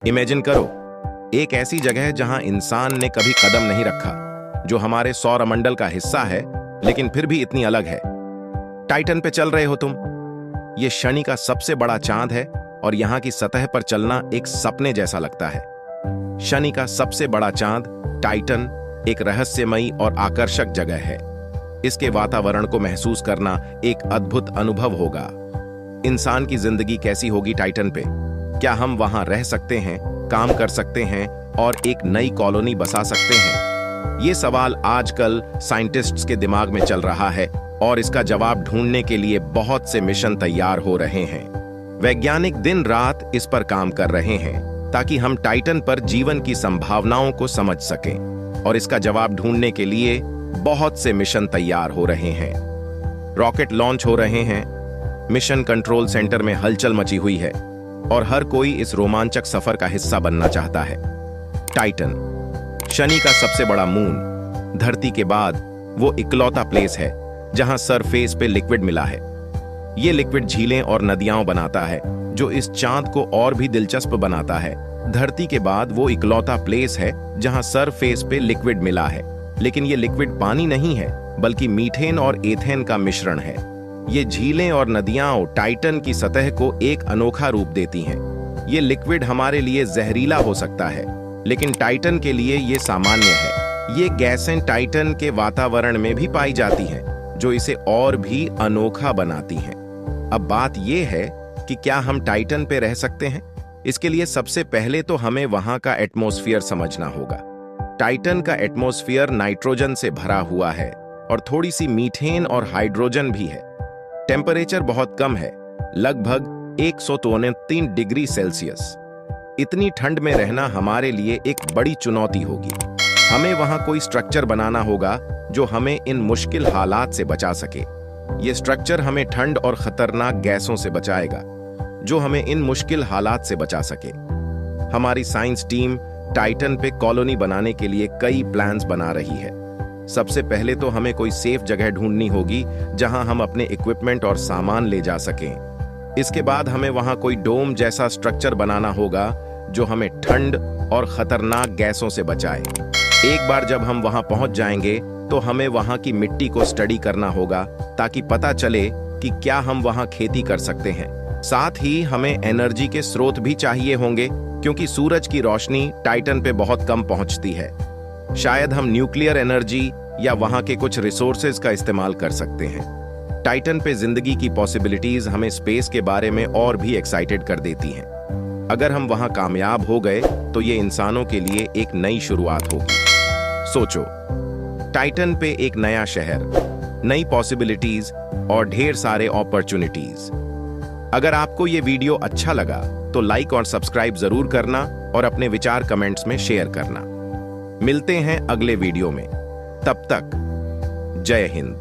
Imagine करो, एक ऐसी जगह जहां इंसान ने कभी कदम नहीं रखा, जो हमारे सौरमंडल का हिस्सा है लेकिन फिर भी इतनी अलग है। टाइटन पे चल रहे हो तुम। ये शनि का सबसे बड़ा चांद है और यहां की सतह पर चलना एक सपने जैसा लगता है। शनि का सबसे बड़ा चांद टाइटन एक रहस्यमयी और आकर्षक जगह है। इसके वातावरण को महसूस करना एक अद्भुत अनुभव होगा। इंसान की जिंदगी कैसी होगी टाइटन पे? क्या हम वहां रह सकते हैं, काम कर सकते हैं और एक नई कॉलोनी बसा सकते हैं? ये सवाल आजकल साइंटिस्ट्स के दिमाग में चल रहा है और इसका जवाब ढूंढने के लिए बहुत से मिशन तैयार हो रहे हैं। वैज्ञानिक दिन रात इस पर काम कर रहे हैं ताकि हम टाइटन पर जीवन की संभावनाओं को समझ सकें, और इसका जवाब ढूंढने के लिए बहुत से मिशन तैयार हो रहे हैं। रॉकेट लॉन्च हो रहे हैं, मिशन कंट्रोल सेंटर में हलचल मची हुई है और हर कोई इस रोमांचक सफर का हिस्सा बनना चाहता है। टाइटन, शनि का सबसे बड़ा मून, धरती के बाद वो इकलौता प्लेस है जहां सरफेस पे लिक्विड मिला है। ये लिक्विड झीलें और नदियां बनाता है जो इस चांद को और भी दिलचस्प बनाता है। धरती के बाद वो इकलौता प्लेस है जहां सरफेस पे लिक्विड मिला है, लेकिन ये लिक्विड पानी नहीं है बल्कि मीथेन और एथेन का मिश्रण है। ये झीलें और नदियां टाइटन की सतह को एक अनोखा रूप देती हैं। ये लिक्विड हमारे लिए जहरीला हो सकता है, लेकिन टाइटन के लिए ये सामान्य है। ये गैसें टाइटन के वातावरण में भी पाई जाती हैं, जो इसे और भी अनोखा बनाती हैं। अब बात यह है कि क्या हम टाइटन पे रह सकते हैं? इसके लिए सबसे पहले तो हमें वहां का एटमॉस्फेयर समझना होगा। टाइटन का एटमॉस्फेयर नाइट्रोजन से भरा हुआ है और थोड़ी सी मीथेन और हाइड्रोजन भी है। टेम्परेचर बहुत कम है, लगभग 193 डिग्री सेल्सियस। इतनी ठंड में रहना हमारे लिए एक बड़ी चुनौती होगी। हमें वहां कोई स्ट्रक्चर बनाना होगा जो हमें इन मुश्किल हालात से बचा सके। ये स्ट्रक्चर हमें ठंड और खतरनाक गैसों से बचाएगा, जो हमें इन मुश्किल हालात से बचा सके। हमारी साइंस टीम टाइटन पे कॉलोनी बनाने के लिए कई प्लान्स बना रही है। सबसे पहले तो हमें कोई सेफ जगह ढूंढनी होगी जहां हम अपने इक्विपमेंट और सामान ले जा सकें। इसके बाद हमें वहां कोई डोम जैसा स्ट्रक्चर बनाना होगा जो हमें ठंड और खतरनाक गैसों से बचाए। एक बार जब हम वहां पहुंच जाएंगे तो हमें वहां की मिट्टी को स्टडी करना होगा ताकि पता चले कि क्या हम वहां खेती कर सकते हैं। साथ ही हमें एनर्जी के स्रोत भी चाहिए होंगे, क्योंकि सूरज की रोशनी टाइटन पे बहुत कम पहुंचती है। शायद हम न्यूक्लियर एनर्जी या वहां के कुछ रिसोर्सेज का इस्तेमाल कर सकते हैं। टाइटन पे जिंदगी की पॉसिबिलिटीज हमें स्पेस के बारे में और भी एक्साइटेड कर देती हैं। अगर हम वहां कामयाब हो गए तो ये इंसानों के लिए एक नई शुरुआत होगी। सोचो, टाइटन पे एक नया शहर, नई पॉसिबिलिटीज और ढेर सारे अपॉर्चुनिटीज। अगर आपको ये वीडियो अच्छा लगा तो लाइक और सब्सक्राइब जरूर करना और अपने विचार कमेंट्स में शेयर करना। मिलते हैं अगले वीडियो में। तब तक जय हिंद।